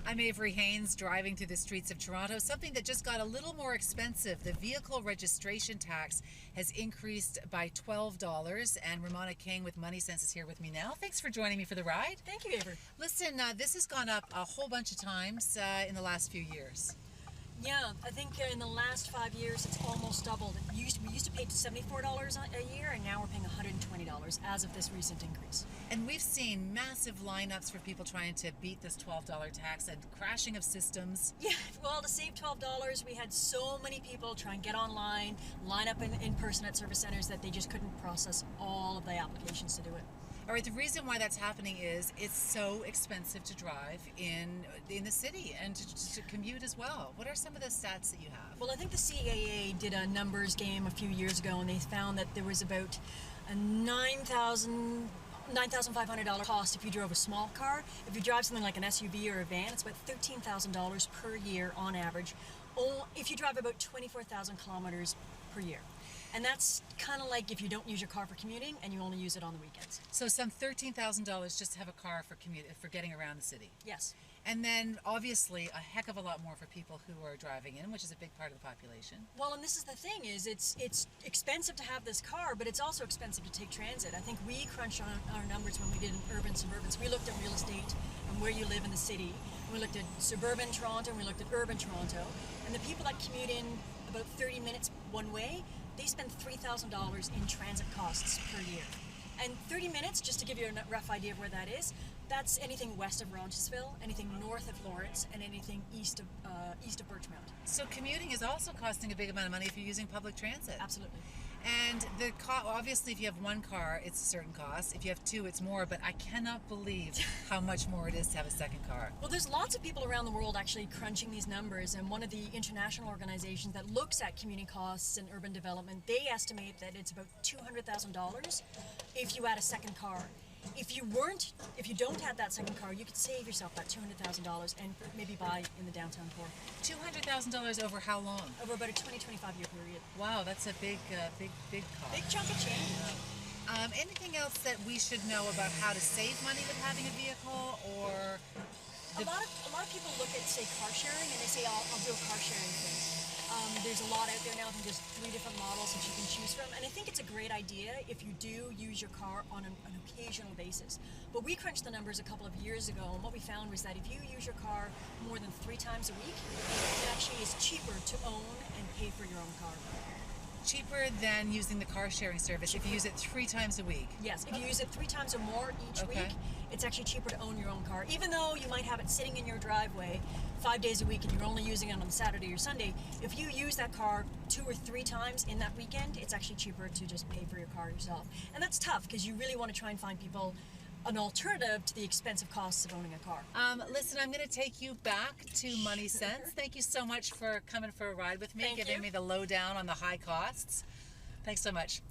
I'm Avery Haynes, driving through the streets of Toronto. Something that just got a little more expensive. The vehicle registration tax has increased by $12, and Romana King with MoneySense is here with me now. Thanks for joining me for the ride. Thank you, Avery. Listen, this has gone up a whole bunch of times in the last few years. Yeah, I think in the last 5 years it's almost doubled. We used to pay $74 a year, and now we're paying $120 as of this recent increase. And we've seen massive lineups for people trying to beat this $12 tax and crashing of systems. Yeah, well, to save $12, we had so many people try and get online, line up in person at service centers that they just couldn't process all of the applications to do it. All right, the reason why that's happening is it's so expensive to drive in the city and to commute as well. What are some of the stats that you have? Well, I think the CAA did a numbers game a few years ago, and they found that there was about a $9,500 cost if you drove a small car. If you drive something like an SUV or a van, it's about $13,000 per year on average. If you drive about 24,000 kilometers per year. And that's kind of like if you don't use your car for commuting and you only use it on the weekends. So some $13,000 just to have a car for getting around the city. Yes. And then obviously a heck of a lot more for people who are driving in, which is a big part of the population. Well, and this is the thing, is it's expensive to have this car, but it's also expensive to take transit. I think we crunched on our numbers when we did urban suburban. So we looked at real estate and where you live in the city. And we looked at suburban Toronto and we looked at urban Toronto. And the people that commute in about 30 minutes one way, they spend $3,000 in transit costs per year. And 30 minutes, just to give you a rough idea of where that is, that's anything west of Roncesvalles, anything north of Lawrence, and anything east of Birchmount. So commuting is also costing a big amount of money if you're using public transit. Absolutely. And obviously if you have one car, it's a certain cost. If you have two, it's more, but I cannot believe how much more it is to have a second car. Well, there's lots of people around the world actually crunching these numbers, and one of the international organizations that looks at commuting costs and urban development, they estimate that it's about $200,000 if you add a second car. If you don't have that second car, you could save yourself that $200,000 and maybe buy in the downtown core. $200,000 over how long? Over about a 20-25 year period. Wow, that's a big cost. Big chunk of change. Anything else that we should know about how to save money with having a vehicle, or? A lot of people look at, say, car sharing, and they say, I'll do a car sharing thing. There's a lot out there now. I think there's 3 different models that you can choose from, and I think it's a great idea if you do use your car on an occasional basis. But we crunched the numbers a couple of years ago, and what we found was that if you use your car more than 3 times a week, it actually is cheaper to own and pay for your own car. Cheaper than using the car sharing service if you use it 3 times a week? Yes, if you use it 3 times or more each week, it's actually cheaper to own your own car. Even though you might have it sitting in your driveway 5 days a week and you're only using it on Saturday or Sunday, if you use that car 2 or 3 times in that weekend, it's actually cheaper to just pay for your car yourself. And that's tough because you really want to try and find people an alternative to the expensive costs of owning a car. Listen, I'm going to take you back to MoneySense. Thank you so much for coming for a ride with me, giving me the lowdown on the high costs. Thanks so much.